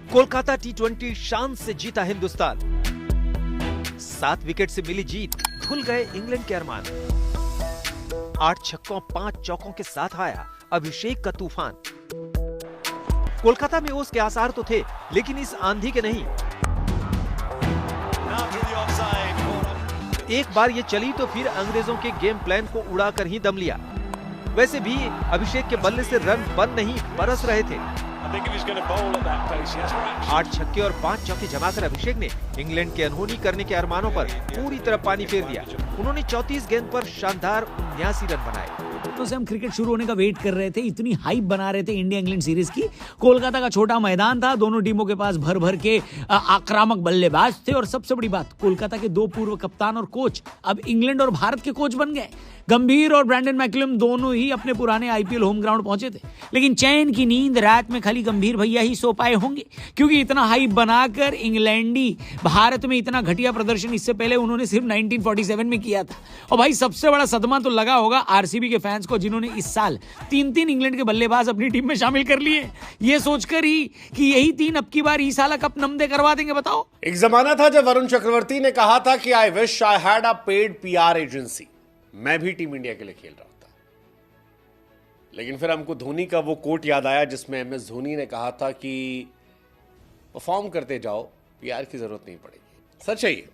कोलकाता टी20 शान से जीता हिंदुस्तान। 7 विकेट से मिली जीत, धुल गए इंग्लैंड के अरमान। 8 छक्कों 5 चौकों के साथ आया अभिषेक का तूफान। कोलकाता में ओस के आसार तो थे, लेकिन इस आंधी के नहीं। एक बार ये चली तो फिर अंग्रेजों के गेम प्लान को उड़ाकर ही दम लिया। वैसे भी अभिषेक के बल्ले से रन बन नहीं बरस रहे थे। 8 छक्के और 5 चौके जमाकर अभिषेक ने इंग्लैंड के अनहोनी करने के अरमानों पर पूरी तरह पानी फेर दिया। उन्होंने 34 गेंद पर शानदार 79 रन बनाए। तो से हम क्रिकेट शुरू होने का वेट कर रहे थे, इतनी हाइप बना रहे थे इंडिया इंग्लैंड सीरीज की। कोलकाता का छोटा मैदान था, दोनों टीमों के पास भर भर के आक्रामक बल्लेबाज थे और सबसे बड़ी बात, कोलकाता के 2 पूर्व कप्तान और कोच अब इंग्लैंड और भारत के कोच बन गए। गंभीर और ब्रैंडन मैकलम दोनों ही अपने पुराने आईपीएल होम ग्राउंड पहुंचे थे, लेकिन चैन की नींद रात में खाली गंभीर भैया ही सो पाए होंगे, क्योंकि इतना हाइप बनाकर इंग्लैंडी भारत में इतना घटिया प्रदर्शन इससे पहले उन्होंने सिर्फ 1947 में किया था। और भाई सबसे बड़ा सदमा तो लगा होगा आरसीबी के फैंस को, जिन्होंने इस साल 3 इंग्लैंड के बल्लेबाज अपनी टीम में शामिल कर लिए, ये सोचकर ही कि यही 3 अब की बार इस साल कप नमदे करवा देंगे। बताओ, एक जमाना था जब वरुण चक्रवर्ती ने कहा था कि I wish I had a paid PR agency, मैं भी टीम इंडिया के लिए खेल रहा था। लेकिन फिर हमको धोनी का वो कोट याद आया जिसमें एमएस धोनी ने कहा था कि परफॉर्म करते जाओ, पीआर की जरूरत नहीं पड़ेगी। सच है ये।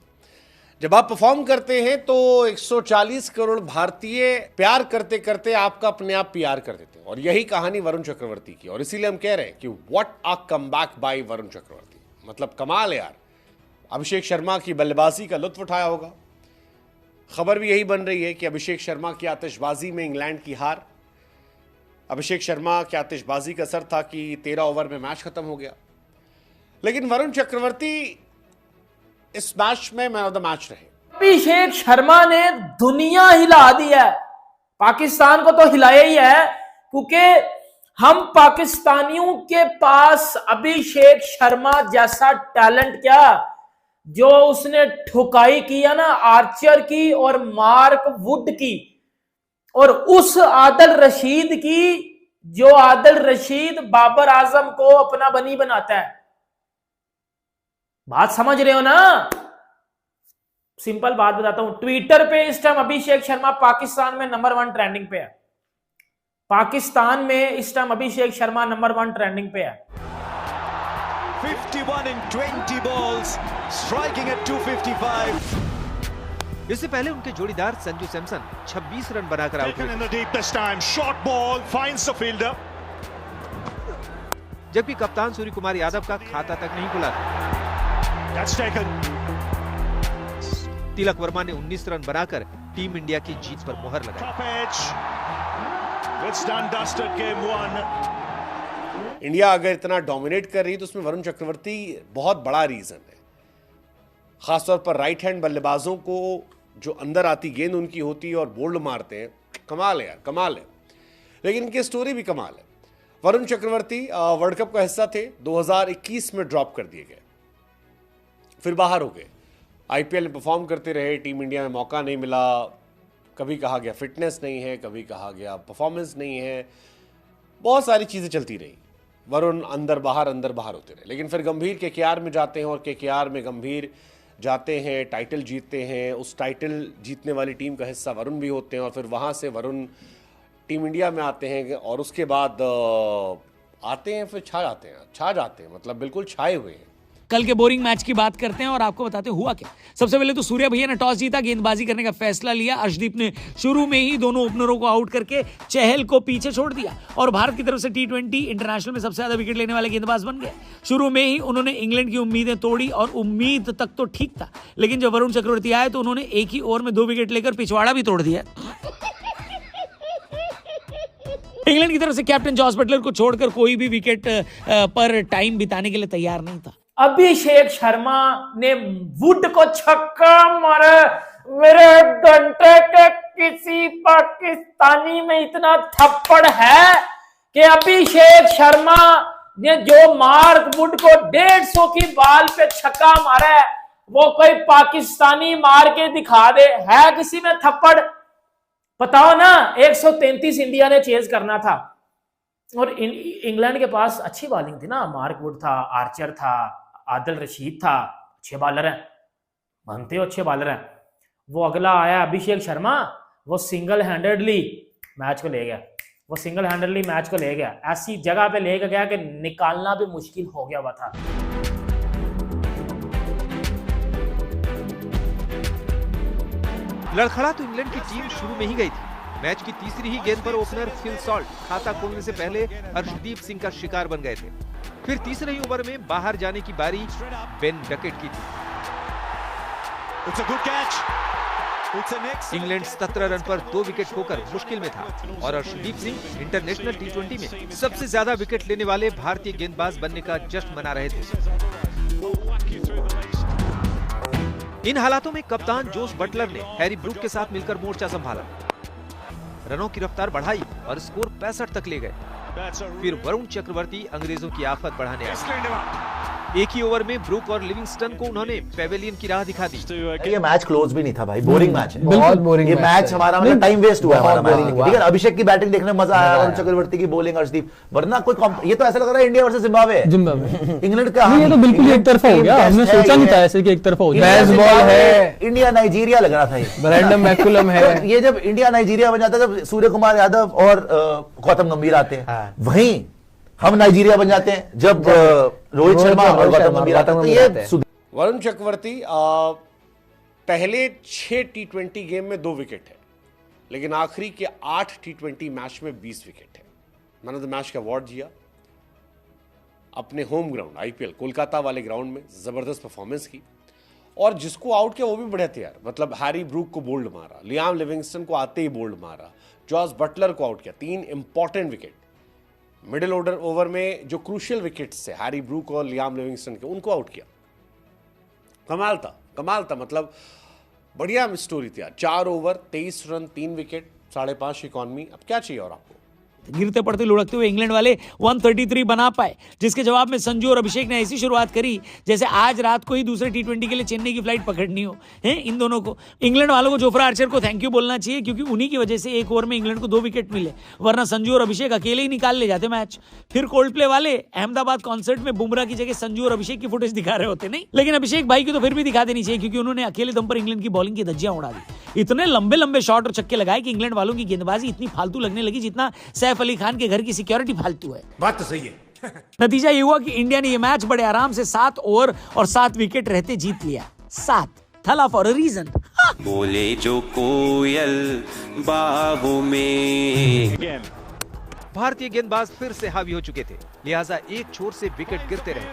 जब आप परफॉर्म करते हैं तो 140 करोड़ भारतीय प्यार करते करते आपका अपने आप पीआर कर देते हैं, और यही कहानी वरुण चक्रवर्ती की। और इसीलिए हम कह रहे हैं कि what a comeback by Varun Chakravarthy, मतलब कमाल है यार। अभिषेक शर्मा की बल्लेबाजी का लुत्फ उठाया होगा। खबर भी यही बन रही है कि अभिषेक शर्मा की आतिशबाजी में इंग्लैंड की हार। अभिषेक शर्मा की आतिशबाजी का असर था कि 13 ओवर में मैच खत्म हो गया, लेकिन वरुण चक्रवर्ती इस मैच में मैन ऑफ द मैच रहे। अभिषेक शर्मा ने दुनिया हिला दी है, पाकिस्तान को तो हिलाया ही है, क्योंकि हम पाकिस्तानियों के पास अभिषेक शर्मा जैसा टैलेंट क्या, जो उसने ठुकाई किया ना आर्चर की और मार्क वुड की, और उस आदिल रशीद की, जो आदिल रशीद बाबर आजम को अपना बनी बनाता है। बात समझ रहे हो ना? सिंपल बात बताता हूं, ट्विटर पे इस टाइम अभिषेक शर्मा पाकिस्तान में नंबर 1 ट्रेंडिंग पे है। पाकिस्तान में इस time Abhishek Sharma number 1 trending पे है। 51 in 20 balls, striking at 255. इससे पहले उनके जोड़ीदार संजू सैमसन 26 रन बनाकर आउट हुए, जबकि कप्तान सूर्य कुमार यादव का खाता तक नहीं खुला था। तिलक वर्मा ने 19 रन बनाकर टीम इंडिया की जीत पर मुहर लगाई। इंडिया अगर इतना डोमिनेट कर रही है तो उसमें वरुण चक्रवर्ती बहुत बड़ा रीजन है। खासतौर पर राइट हैंड बल्लेबाजों को जो अंदर आती गेंद उनकी होती है और बोल्ड मारते हैं, कमाल है यार, कमाल है। लेकिन इनकी स्टोरी भी कमाल है। वरुण चक्रवर्ती वर्ल्ड कप का हिस्सा थे, 2021 में ड्रॉप कर दिए गए, फिर बाहर हो गए। आईपीएल में परफॉर्म करते रहे, टीम इंडिया में मौका नहीं मिला। कभी कहा गया फिटनेस नहीं है, कभी कहा गया परफॉर्मेंस नहीं है, बहुत सारी चीज़ें चलती रही। वरुण अंदर बाहर होते रहे। लेकिन फिर गंभीर केकेआर में जाते हैं और केकेआर में गंभीर जाते हैं, टाइटल जीतते हैं। उस टाइटल जीतने वाली टीम का हिस्सा वरुण भी होते हैं, और फिर वहाँ से वरुण टीम इंडिया में आते हैं, और उसके बाद आते हैं, फिर छा जाते हैं, मतलब बिल्कुल छाए हुए हैं। कल के बोरिंग मैच की बात करते हैं और आपको बताते हुआ क्या। सबसे पहले तो सूर्या भैया ने टॉस जीता, गेंदबाजी करने का फैसला लिया। अर्शदीप ने शुरू में ही दोनों ओपनरों को आउट करके चहल को पीछे छोड़ दिया और भारत की तरफ से टी20 इंटरनेशनल में सबसे ज्यादा विकेट लेने वाले गेंदबाज बन गए। शुरू में ही उन्होंने इंग्लैंड की उम्मीदें तोड़ी, और उम्मीद तक तो ठीक था, लेकिन जब वरुण चक्रवर्ती आए तो उन्होंने एक ही ओवर में 2 विकेट लेकर पिछवाड़ा भी तोड़ दिया। इंग्लैंड की तरफ से कैप्टन जॉस बटलर को छोड़कर कोई भी विकेट पर टाइम बिताने के लिए तैयार नहीं था। अभिषेक शर्मा ने वुड को छक्का मारा। मेरे घंटे के किसी पाकिस्तानी में इतना थप्पड़ है कि अभिषेक शर्मा ने जो मार्क वुड को 150 की बाल पे छक्का मारा है, वो कोई पाकिस्तानी मार के दिखा दे। है किसी में थप्पड़? बताओ ना। 133 इंडिया ने चेज करना था, और इंग्लैंड के पास अच्छी बॉलिंग थी ना, मार्क वुड था, आर्चर था, आदिल रशीद था, अच्छे बॉलर हैं, मानते हो अच्छे बॉलर हैं। वो अगला आया अभिषेक शर्मा, वो सिंगल हैंडेडली मैच को ले गया, वो सिंगल हैंडेडली मैच को ले गया, ऐसी जगह पे ले गया कि निकालना भी मुश्किल हो गया हुआ था। लड़खड़ा तो इंग्लैंड की टीम शुरू में ही गई थी। मैच की तीसरी ही गेंद पर ओपनर फिल सॉल्ट खाता खोलने से पहले अर्शदीप सिंह का शिकार बन गए थे। फिर तीसरे ही ओवर में बाहर जाने की बारी बेन डकेट की थी। इंग्लैंड 17 रन पर 2 विकेट खोकर मुश्किल में था और अर्शदीप सिंह इंटरनेशनल टी20 में सबसे ज्यादा विकेट लेने वाले भारतीय गेंदबाज बनने का जश्न मना रहे थे। इन हालातों में कप्तान जोस बटलर ने हैरी ब्रूक के साथ मिलकर मोर्चा संभाला, रनों की रफ्तार बढ़ाई और स्कोर 65 तक ले गए। फिर वरुण चक्रवर्ती अंग्रेजों की आफत बढ़ाने आए। एक ही ओवर में ब्रूक और लिविंगस्टन को उन्होंने पेवेलियन की राह दिखा दी। ये मैच क्लोज भी नहीं था भाई, बोरिंग मैच है, बहुत बोरिंग। ये मैच हमारा मतलब टाइम वेस्ट हुआ हमारा मैच। ठीक है, अभिषेक की बैटिंग देखने में मजा आया और चक्रवर्ती की बॉलिंग, अर्शदीप, वरना कोई ये तो ऐसा लग रहा है इंडिया वर्सेस जिम्बाब्वे है। इंग्लैंड का ये तो बिल्कुल एक तरफा हो गया, हमने सोचा नहीं था ऐसे कि एक तरफा हो जाए। बेसबॉल है, इंडिया नाइजीरिया लग रहा था ये, ब्रैंडम मैकुलम है। ये जब इंडिया नाइजीरिया बन जाता है, जब सूर्य कुमार यादव और गौतम गंभीर आते हैं, वहीं हम नाइजीरिया बन जाते हैं जब रोहित शर्मा और गौतम गंभीर आते हैं। तो ये वरुण चक्रवर्ती पहले 6 टी20 गेम में 2 विकेट है, लेकिन आखिरी के 8 टी20 मैच में 20 विकेट है। मैन ऑफ द मैच का अवार्ड जिया अपने होम ग्राउंड आईपीएल कोलकाता वाले ग्राउंड में, जबरदस्त परफॉर्मेंस की, और जिसको आउट किया वो भी बढ़िया थे यार। मतलब हैरी ब्रूक को बोल्ड मारा, लियाम लिविंगस्टन को आते ही बोल्ड मारा, जॉस बटलर को आउट किया, 3 important wicket. Middle order over में जो क्रूशियल विकेट्स थे हैरी ब्रूक और लियाम लिविंगस्टन के, उनको आउट किया। कमाल था मतलब बढ़िया स्टोरी थी यार। 4 ओवर 23 रन 3 विकेट 5.5 इकॉनमी, अब क्या चाहिए और आपको। गिरते पड़ते लुढ़कते हुए इंग्लैंड वाले 133 बना पाए, जिसके जवाब में संजू और अभिषेक ने ऐसी शुरुआत करी जैसे आज रात को ही दूसरे टी20 के लिए चेन्नई की फ्लाइट पकड़नी हो। हैं इन दोनों को, इंग्लैंड वालों को जोफ्रा आर्चर को थैंक यू बोलना चाहिए, क्योंकि उन्हीं की वजह से एक ओवर में इंग्लैंड को 2 विकेट मिले, वरना संजू और अभिषेक अकेले ही निकाल ले जाते मैच। फिर कोल्ड प्ले वाले अहमदाबाद कॉन्सर्ट में बुमराह की जगह संजू और अभिषेक की फुटेज दिखा रहे होते, नहीं, लेकिन अभिषेक भाई की तो फिर भी दिखा देनी चाहिए, क्योंकि उन्होंने अकेले दम पर इंग्लैंड की बॉलिंग की धज्जियां उड़ा दी। इतने लंबे लंबे शॉट और छक्के लगाए कि इंग्लैंड वालों की गेंदबाजी इतनी फालतू लगने लगी जितना सैफ अली खान के घर की सिक्योरिटी फालतू है। बात तो सही है। नतीजा ये हुआ कि इंडिया ने ये मैच बड़े आराम से 7 ओवर और 7 विकेट रहते जीत लिया। 7 थला फॉर अ रीजन। बोले जो कोयल बाहों में। भारतीय गेंदबाज फिर से हावी हो चुके थे, लिहाजा एक छोर से विकेट गिरते रहे,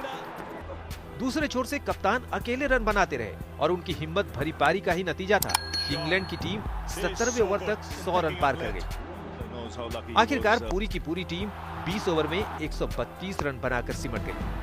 दूसरे छोर से कप्तान अकेले रन बनाते रहे, और उनकी हिम्मत भरी पारी का ही नतीजा था कि इंग्लैंड की टीम 70वें ओवर तक 100 रन पार कर गई। आखिरकार पूरी की पूरी टीम 20 ओवर में 132 रन बनाकर सिमट गई।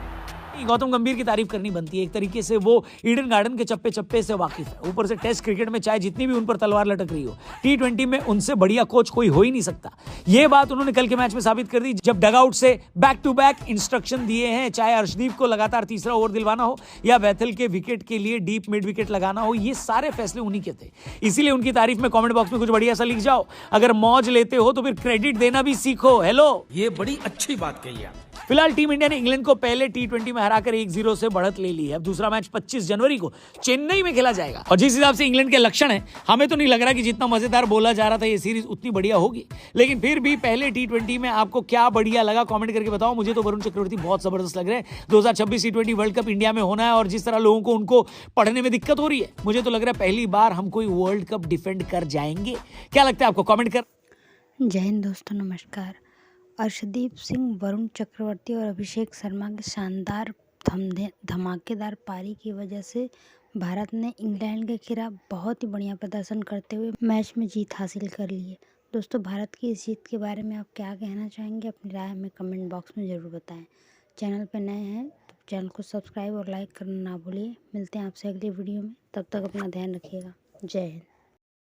गौतम गंभीर की तारीफ करनी बनती है, एक तरीके से वो ईडन गार्डन के चप्पे चप्पे से वाकिफ है। ऊपर से टेस्ट क्रिकेट में चाहे जितनी भी उन पर तलवार लटक रही हो, टी20 में उनसे बढ़िया कोच कोई हो ही नहीं सकता। ये बात उन्होंने कल के मैच में साबित कर दी, जब डगआउट से बैक टू बैक इंस्ट्रक्शन दिए हैं, चाहे अर्शदीप को लगातार तीसरा ओवर दिलवाना हो या बैथल के विकेट के लिए डीप मिड विकेट लगाना हो, ये सारे फैसले उन्हीं के थे। इसीलिए उनकी तारीफ में कमेंट बॉक्स में कुछ बढ़िया सा लिख जाओ। अगर मौज लेते हो तो फिर क्रेडिट देना भी सीखो। हेलो, ये बड़ी अच्छी बात कही आप। फिलहाल टीम इंडिया ने इंग्लैंड को पहले टी20 में हराकर 1-0 से बढ़त ले ली है। अब दूसरा मैच 25 जनवरी को चेन्नई में खेला जाएगा, और जिस हिसाब से इंग्लैंड के लक्षण है, हमें तो नहीं लग रहा कि जितना मजेदार बोला जा रहा था ये सीरीज उतनी बढ़िया होगी। लेकिन फिर भी पहले टी20 में आपको क्या बढ़िया लगा, कमेंट करके बताओ। मुझे तो वरुण चक्रवर्ती बहुत जबरदस्त लग रहे हैं। 2026 टी20 वर्ल्ड कप इंडिया में होना है, और जिस तरह लोगों को उनको पढ़ने में दिक्कत हो रही है, मुझे तो लग रहा है पहली बार हम कोई वर्ल्ड कप डिफेंड कर जाएंगे। क्या लगता है आपको, कमेंट कर। जय हिंद दोस्तों, नमस्कार। अर्शदीप सिंह, वरुण चक्रवर्ती और अभिषेक शर्मा के शानदार धमाकेदार पारी की वजह से भारत ने इंग्लैंड के खिलाफ बहुत ही बढ़िया प्रदर्शन करते हुए मैच में जीत हासिल कर ली है। दोस्तों, भारत की इस जीत के बारे में आप क्या कहना चाहेंगे, अपनी राय हमें कमेंट बॉक्स में ज़रूर बताएं। चैनल पर नए हैं तो चैनल को सब्सक्राइब और लाइक करना ना भूलिए। मिलते हैं आपसे अगली वीडियो में, तब तक अपना ध्यान रखिएगा। जय हिंद।